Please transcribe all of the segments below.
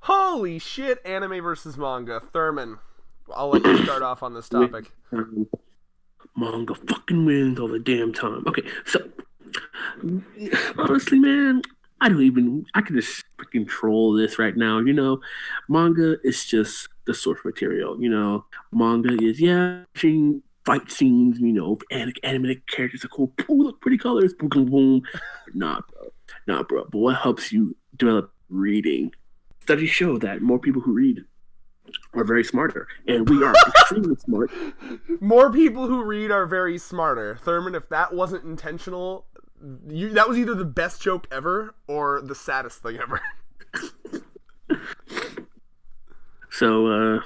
Holy shit, anime versus manga. Thurman, I'll let you start off on this topic. Manga fucking wins all the damn time. Okay, so honestly, man, I can just freaking troll this right now. Manga is just the source material. Manga is, yeah, fight scenes, animated characters are cool. Ooh, look, pretty colors, boom, boom, boom. Nah, bro. Nah, bro. But what helps you develop reading? Studies show that more people who read are very smarter, and we are extremely smart. More people who read are very smarter. Thurman, if that wasn't intentional, that was either the best joke ever or the saddest thing ever. So,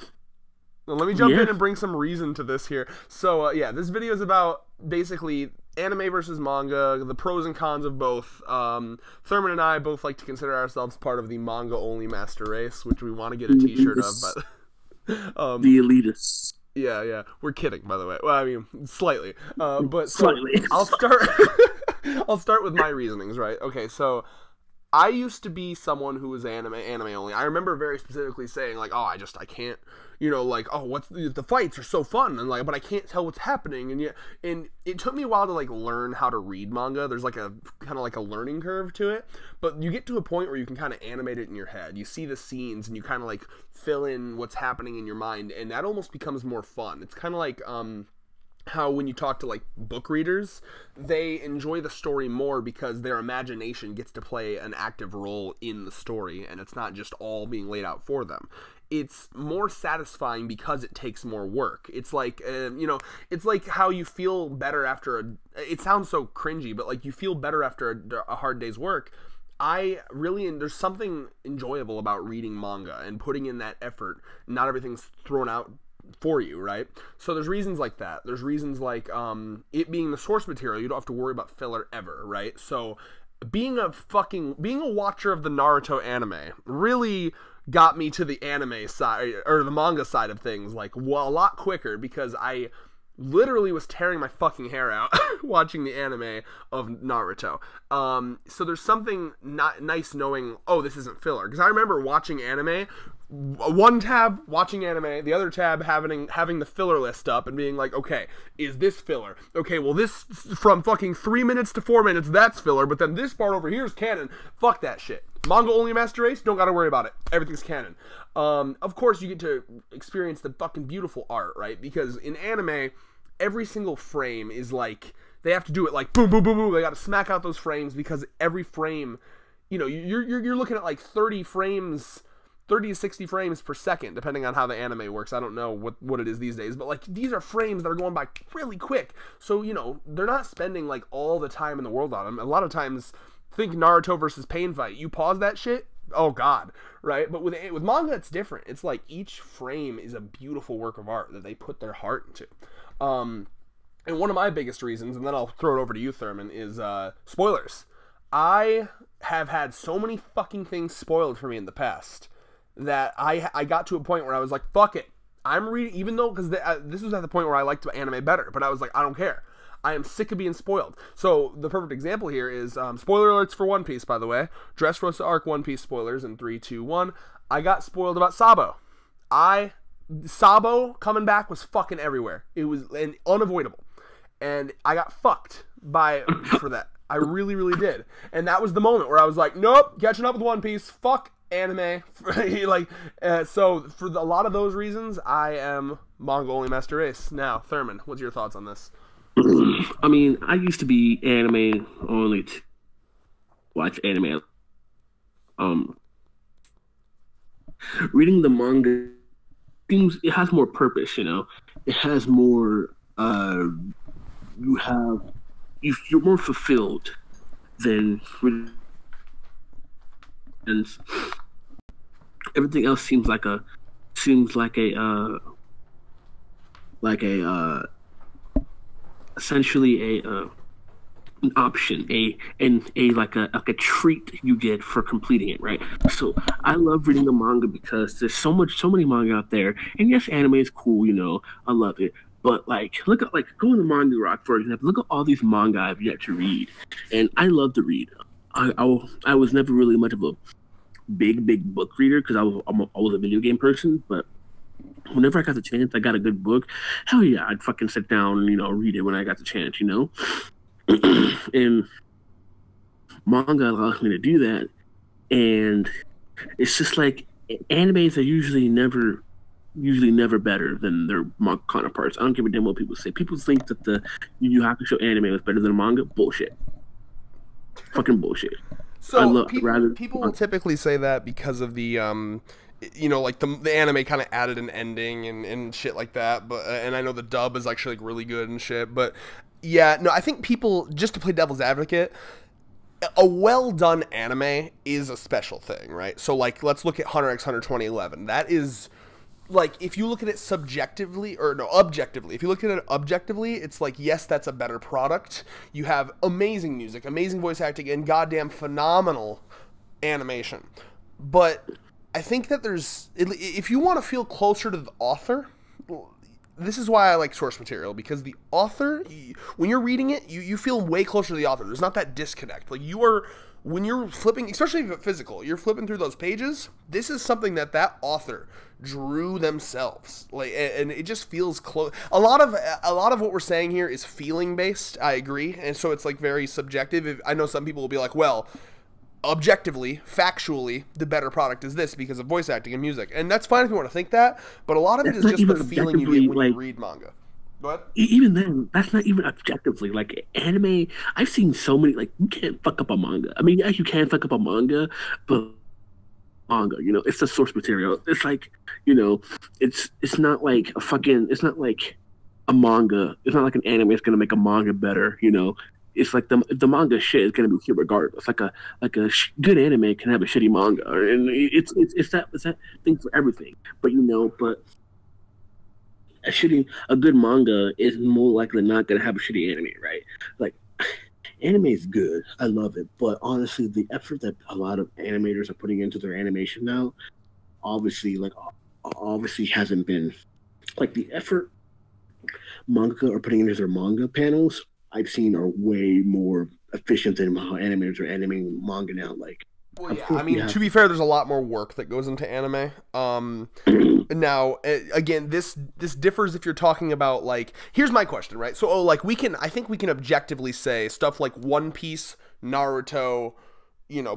Now, let me jump yeah. in and bring some reason to this here. So, yeah, this video is about basically anime versus manga, the pros and cons of both. Thurman and I both like to consider ourselves part of the manga-only master race, which we want to get a t-shirt of. But the elitists. Yeah, we're kidding, by the way. Well, I mean, slightly. But so Slightly. I'll start. I'll start with my reasonings, right? Okay, so I used to be someone who was anime only. I remember very specifically saying like, "Oh, I can't." Like, oh, what's the fights are so fun, and like, but I can't tell what's happening, and it took me a while to like learn how to read manga. There's like a kind of like a learning curve to it, but you get to a point where you can kind of animate it in your head. You see the scenes, and you kind of like fill in what's happening in your mind, and that almost becomes more fun. It's kind of like how when you talk to like book readers, they enjoy the story more because their imagination gets to play an active role in the story, and it's not just all being laid out for them. It's more satisfying because it takes more work. It's like, it's like how you feel better after it sounds so cringy, but like you feel better after a hard day's work. There's something enjoyable about reading manga and putting in that effort. Not everything's thrown out for you, right? So there's reasons like that. There's reasons like it being the source material. You don't have to worry about filler ever, right? So being a watcher of the Naruto anime really got me to the anime side or the manga side of things like a lot quicker, because I literally was tearing my fucking hair out watching the anime of Naruto. So there's something not nice knowing, oh, this isn't filler, because I remember watching anime, one tab watching anime, the other tab having the filler list up and being like, okay, is this filler? Okay, well, this from fucking 3 minutes to 4 minutes, that's filler, but then this part over here is canon. Fuck that shit. Manga only master race, don't gotta worry about it. Everything's canon. Of course, you get to experience the fucking beautiful art, right? Because in anime, every single frame is like, they have to do it like boom, boom, boom, boom. They gotta smack out those frames because every frame, you're looking at like 30 to 60 frames per second, depending on how the anime works. I don't know what it is these days, but like these are frames that are going by really quick. So, they're not spending like all the time in the world on them. A lot of times, think Naruto versus Pain fight. You pause that shit, oh god, right? But with manga, it's different. It's like each frame is a beautiful work of art that they put their heart into. And one of my biggest reasons, and then I'll throw it over to you, Thurman, is spoilers. I have had so many fucking things spoiled for me in the past that I got to a point where I was like, fuck it. I'm reading, even though, because this was at the point where I liked anime better, but I was like, I don't care. I am sick of being spoiled. So the perfect example here is spoiler alerts for One Piece, by the way. Dressrosa arc One Piece spoilers in 3, 2, 1. I got spoiled about Sabo. Sabo coming back was fucking everywhere. It was unavoidable, and I got fucked for that. I really, really did. And that was the moment where I was like, nope, catching up with One Piece. Fuck anime. So for a lot of those reasons, I am manga only master race. Now, Thurman, what's your thoughts on this? I mean, I used to be anime only to watch anime. Reading the manga seems it has more purpose. It has more. You're more fulfilled than and everything else seems like a essentially an option, like a treat you get for completing it, right? So I love reading the manga because there's so many manga out there, and yes, anime is cool, I love it. But like, look at go on the Manga Rock, for example. Look at all these manga I've yet to read, and I love to read. I was never really much of a big book reader because I was a video game person, but whenever I got the chance, I got a good book. Hell yeah, I'd fucking sit down, read it when I got the chance, and manga allows me to do that. And it's just like animes are usually never better than their manga counterparts. I don't give a damn what people say. People think that the Yu Yu Hakusho anime was better than manga. Bullshit. Fucking bullshit. So people will typically say that because of the like the anime kind of added an ending and shit like that. But and I know the dub is actually like really good and shit. But yeah, no, I think people, just to play devil's advocate, a well done anime is a special thing, right? So like let's look at Hunter x Hunter 2011. That is, like, if you look at it subjectively, or no, objectively, if you look at it objectively, it's like, yes, that's a better product. You have amazing music, amazing voice acting, and goddamn phenomenal animation. But I think that if you want to feel closer to the author, this is why I like source material, because the author, when you're reading it, you feel way closer to the author. There's not that disconnect. Like, when you're flipping, especially if it's physical, you're flipping through those pages, this is something that author drew themselves, like, and it just feels close. A lot of what we're saying here is feeling based. I agree, and so it's like very subjective. I know some people will be like, well, objectively, factually, the better product is this because of voice acting and music, and that's fine if you want to think that. But a lot of it is just the feeling you get when you read manga. Go ahead. Even then, that's not even objectively. Like, anime, I've seen so many, like, you can't fuck up a manga. I mean, yes, you can fuck up a manga, but manga, it's the source material. It's like, it's not like it's not like a manga. It's not like an anime is going to make a manga better, It's like the manga shit is going to be here regardless. Like a good anime can have a shitty manga, and it's that thing for everything. But but a good manga is more likely not going to have a shitty anime, right? Like, anime is good. I love it. But honestly, the effort that a lot of animators are putting into their animation now, obviously hasn't been, like, the effort manga are putting into their manga panels, I've seen are way more efficient than how animators are animating manga now. Like, well, yeah, I mean, to be fair, there's a lot more work that goes into anime. Now, again, this differs if you're talking about, like, here's my question, right? So, like, I think we can objectively say stuff like One Piece, Naruto,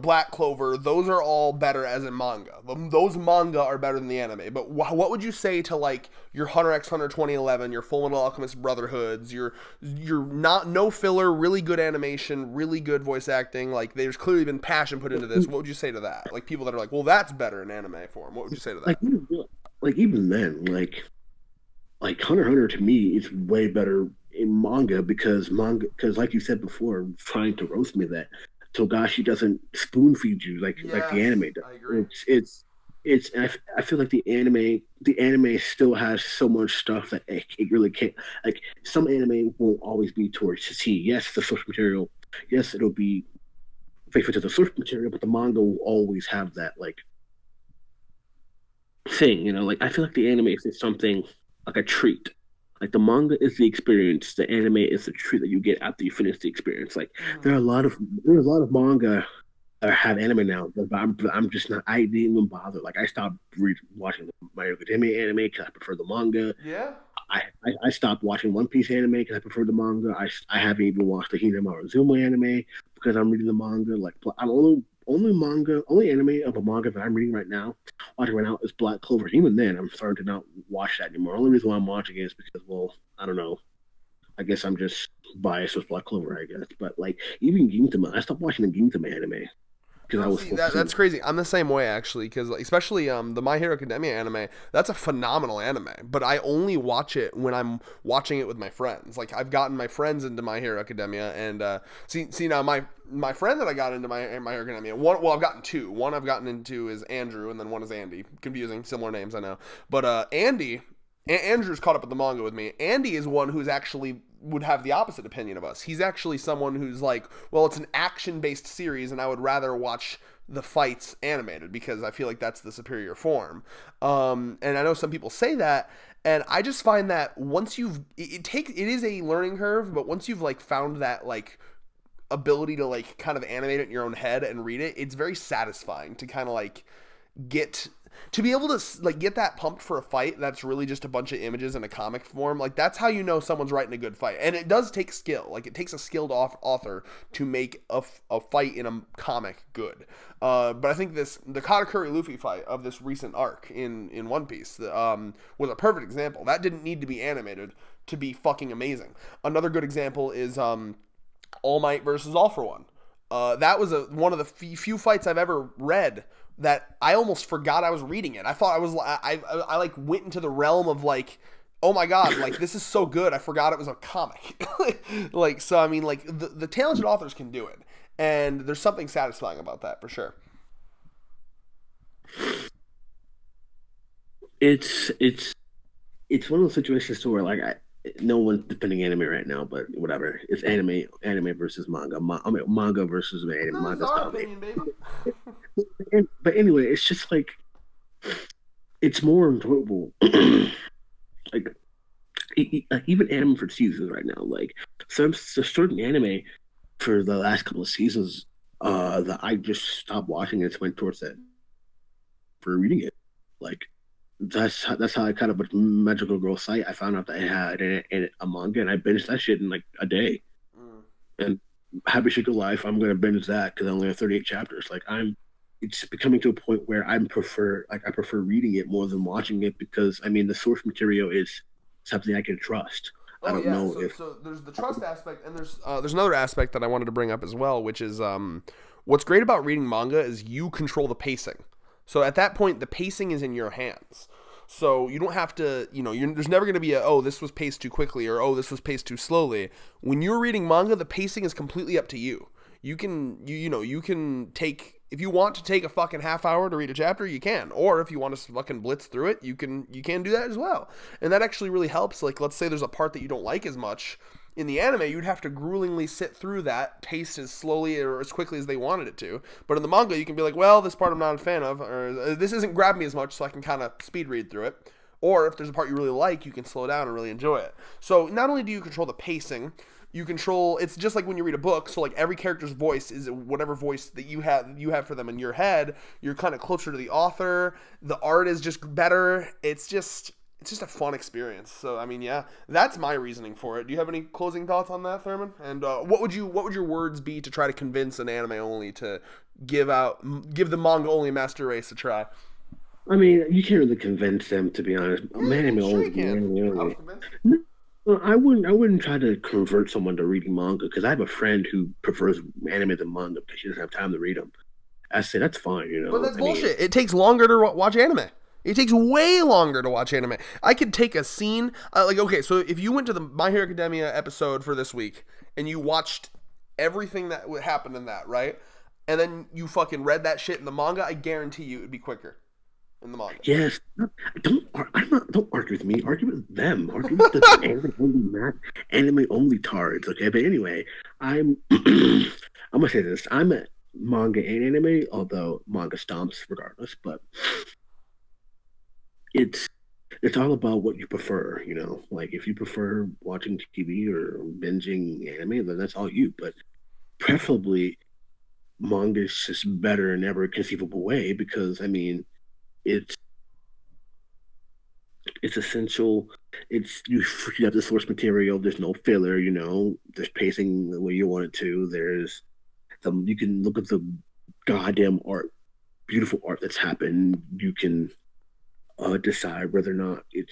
Black Clover, those are all better as in manga. Those manga are better than the anime. But what would you say to, like, your Hunter x Hunter 2011, your Full Metal Alchemist Brotherhoods, your no filler, really good animation, really good voice acting? Like, there's clearly been passion put into this. What would you say to that? Like, people that are like, well, that's better in anime form. What would you say to that? Like even then, like Hunter x Hunter to me is way better in manga because like you said before, trying to roast me that Togashi doesn't spoon feed you like the anime does. I agree. I feel like the anime still has so much stuff that it really can't. Like, some anime won't always be towards T. Yes, the source material. Yes, it'll be faithful to the source material, but the manga will always have that, like, thing. Like, I feel like the anime is something like a treat. Like, the manga is the experience, the anime is the treat that you get after you finish the experience. Like, there are a lot of manga that have anime now, but I'm just not. I didn't even bother. Like, I stopped watching My Hero Academia anime because I prefer the manga. Yeah. I stopped watching One Piece anime because I prefer the manga. I haven't even watched the Hinamaru Zuma anime because I'm reading the manga. Like, I'm only anime of a manga that I'm reading right now, is Black Clover. Even then, I'm starting to not watch that anymore. The only reason why I'm watching it is because, well, I don't know. I guess I'm just biased with Black Clover, I guess. But, like, even Gintama, I stopped watching the Gintama anime. That's crazy. I'm the same way, actually, because especially the My Hero Academia anime, that's a phenomenal anime, but I only watch it when I'm watching it with my friends. Like, I've gotten my friends into My Hero Academia, and see now my friend that I got into My Hero Academia, I've gotten two. One I've gotten into is Andrew, and then one is Andy. Confusing, similar names, I know. But Andrew's caught up with the manga with me. Andy is one who's actually would have the opposite opinion of us. He's actually someone who's like, well, it's an action-based series, and I would rather watch the fights animated because I feel like that's the superior form. And I know some people say that, and I just find that once it is a learning curve, but once you've, like, found that, like, ability to like kind of animate it in your own head and read it, it's very satisfying to kind of like get to be able to like get that pumped for a fight that's really just a bunch of images in a comic form. Like that's how you know someone's writing a good fight. And it does take skill. Like it takes a skilled author to make a fight in a comic good. But I think the Katakuri Luffy fight of this recent arc in One Piece was a perfect example. That didn't need to be animated to be fucking amazing. Another good example is All Might versus All for One. That was one of the few fights I've ever read that I almost forgot I was reading it. I thought I like went into the realm of like, oh my god, like this is so good. I forgot it was a comic. Like, so I mean, like the talented authors can do it, and there's something satisfying about that for sure. It's one of those situations to where like no one's defending anime right now, but whatever. It's anime versus manga. Manga versus anime. Manga style. But anyway, it's just like it's more enjoyable. Like even anime for seasons right now. Like there's certain anime for the last couple of seasons that I just stopped watching and just went towards that for reading it. Like that's how I kind of with Magical Girl Sight. I found out that I had a manga and I binged that shit in like a day. And Happy Sugar Life, I'm gonna binge that because I only have 38 chapters. Like it's becoming to a point where I prefer reading it more than watching it because I mean the source material is something I can trust. I don't know if so there's the trust aspect, and there's another aspect that I wanted to bring up as well, which is what's great about reading manga is you control the pacing. So at that point, the pacing is in your hands. So you don't have to, there's never going to be this was paced too quickly or, this was paced too slowly. When you're reading manga, the pacing is completely up to you. You can take, if you want to take a fucking half hour to read a chapter, you can. Or if you want to fucking blitz through it, you can do that as well. And that actually really helps. Like, let's say there's a part that you don't like as much. In the anime, you'd have to gruelingly sit through that, paced as slowly or as quickly as they wanted it to. But in the manga, you can be like, well, this part I'm not a fan of, or this isn't grabbing me as much, so I can kind of speed read through it. Or if there's a part you really like, you can slow down and really enjoy it. So not only do you control the pacing, you control, it's just like when you read a book, so like every character's voice is whatever voice that you have for them in your head. You're kind of closer to the author. The art is just better. It's just a fun experience. So I mean, yeah, that's my reasoning for it. Do you have any closing thoughts on that, Thurman? And what would your words be to try to convince an anime only to give the manga only master race a try? I mean, you can't really convince them, to be honest. Anime only. No, I wouldn't try to convert someone to reading manga because I have a friend who prefers anime than manga because she doesn't have time to read them. I say that's fine, But that's bullshit. It takes longer to watch anime. It takes way longer to watch anime. I could take a scene, okay, so if you went to the My Hero Academia episode for this week, and you watched everything that happened in that, right? And then you fucking read that shit in the manga, I guarantee you it would be quicker in the manga. Yes. Don't argue with me. Argue with them. Argue with the anime only tards, okay? But anyway, I'm gonna say this. I'm a manga and anime, although manga stomps regardless, but it's all about what you prefer, Like if you prefer watching TV or binging anime, then that's all you. But preferably, manga is just better in every conceivable way because I mean, it's essential. You have the source material. There's no filler. There's pacing the way you want it to. There's you can look at the goddamn art, beautiful art that's happened. You can decide whether or not it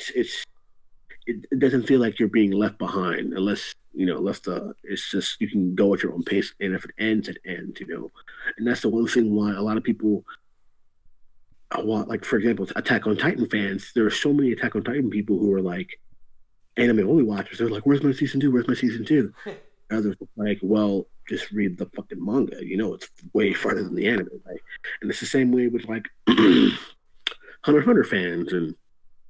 doesn't feel like you're being left behind unless it's just you can go at your own pace, and if it ends, it ends, and that's the one thing why a lot of people want, like for example, Attack on Titan fans. There are so many Attack on Titan people who are like anime only watchers. They're like, where's my season 2? Where's my season 2? Others are like, well, just read the fucking manga, it's way farther than the anime, right? And it's the same way with like Hunter x Hunter fans and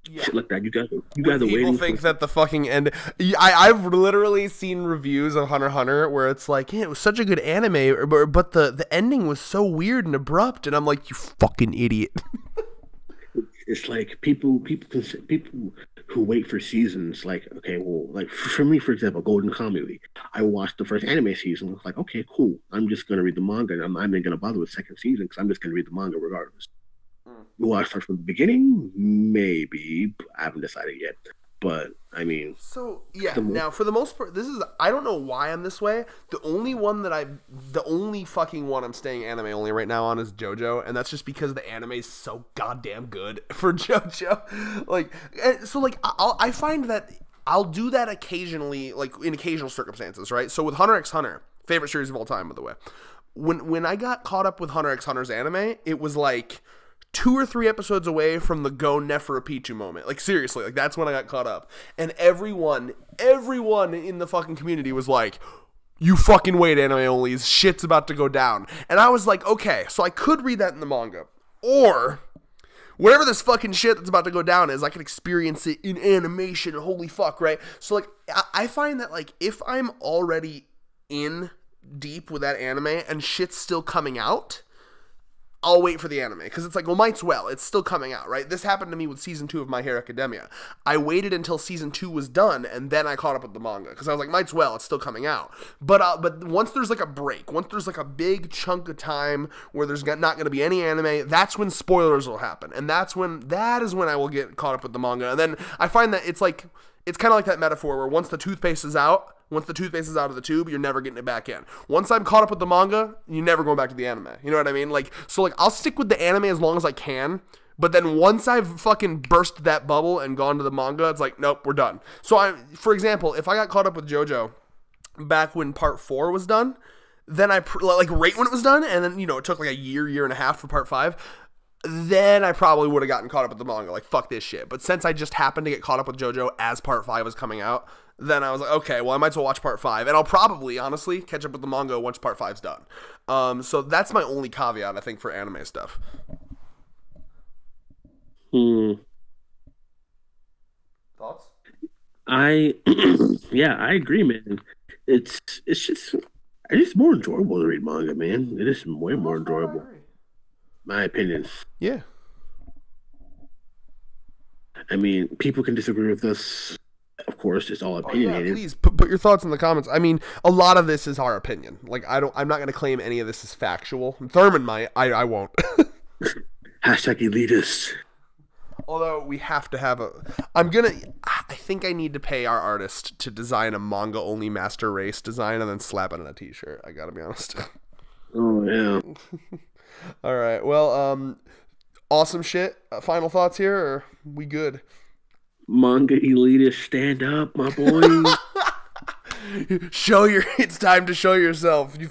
shit like that. You guys are waiting. People think that the fucking end. I've literally seen reviews of Hunter x Hunter where it's like, yeah, it was such a good anime, but the ending was so weird and abrupt, and I'm like, you fucking idiot. It's like people who wait for seasons. Like, okay, well, like for me, for example, Golden Kamuy. I watched the first anime season. I was like, okay, cool. I'm just gonna read the manga. And I'm not even gonna bother with second season because I'm just gonna read the manga regardless. Will I start from the beginning? Maybe. I haven't decided yet. But I mean, so yeah. Now, for the most part, I don't know why I'm this way. The only fucking one I'm staying anime only right now on is JoJo, and that's just because the anime is so goddamn good for JoJo. Like, so like I find that I'll do that occasionally, like in occasional circumstances, right? So with Hunter x Hunter, favorite series of all time, by the way. When I got caught up with Hunter x Hunter's anime, it was like 2 or 3 episodes away from the Go Neferupichu moment. Like, seriously, like, that's when I got caught up. And everyone in the fucking community was like, you fucking wait, anime onlys, shit's about to go down. And I was like, okay, so I could read that in the manga. Or, whatever this fucking shit that's about to go down is, I can experience it in animation. Holy fuck, right? So, like, I find that, like, if I'm already in deep with that anime and shit's still coming out, I'll wait for the anime, because it's like, well, might's well, it's still coming out, right? This happened to me with season 2 of My Hero Academia. I waited until season 2 was done, and then I caught up with the manga, because I was like, might's well, it's still coming out. But once there's like a break, once there's like a big chunk of time where there's not going to be any anime, that's when spoilers will happen, and that is when I will get caught up with the manga. And then I find that it's kind of like that metaphor where once the toothpaste is out of the tube, you're never getting it back in. Once I'm caught up with the manga, you're never going back to the anime. You know what I mean? Like, so like, I'll stick with the anime as long as I can, but then once I've fucking burst that bubble and gone to the manga, it's like, nope, we're done. So for example, if I got caught up with JoJo back when part 4 was done, then like right when it was done, and then, you know, it took like a year and a half for part 5, then I probably would have gotten caught up with the manga. Like, fuck this shit. But since I just happened to get caught up with JoJo as part 5 was coming out, then I was like, okay, well, I might as well watch part 5. And I'll probably, honestly, catch up with the manga once part 5's done. So that's my only caveat, I think, for anime stuff. Thoughts? Yeah, I agree, man. It's just more enjoyable to read manga, man. It is way more enjoyable. My opinion. Yeah. I mean, people can disagree with us. Of course, it's all opinionated. Yeah, please put your thoughts in the comments. I mean, a lot of this is our opinion. Like, I'm not going to claim any of this is factual. Thurman might. I won't. Hashtag elitist. Although we have to have I think I need to pay our artist to design a manga only master race design and then slap it on a t-shirt. I gotta be honest. Oh yeah. All right. Well, awesome shit. Final thoughts here, or are we good? Manga elitist, stand up, my boy. It's time to show yourself. You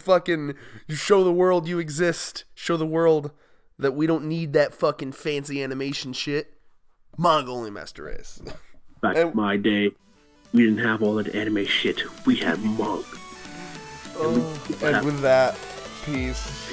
show the world you exist. Show the world that we don't need that fucking fancy animation shit. Manga only master race. Back in my day, we didn't have all that anime shit. We had manga. And with that, peace.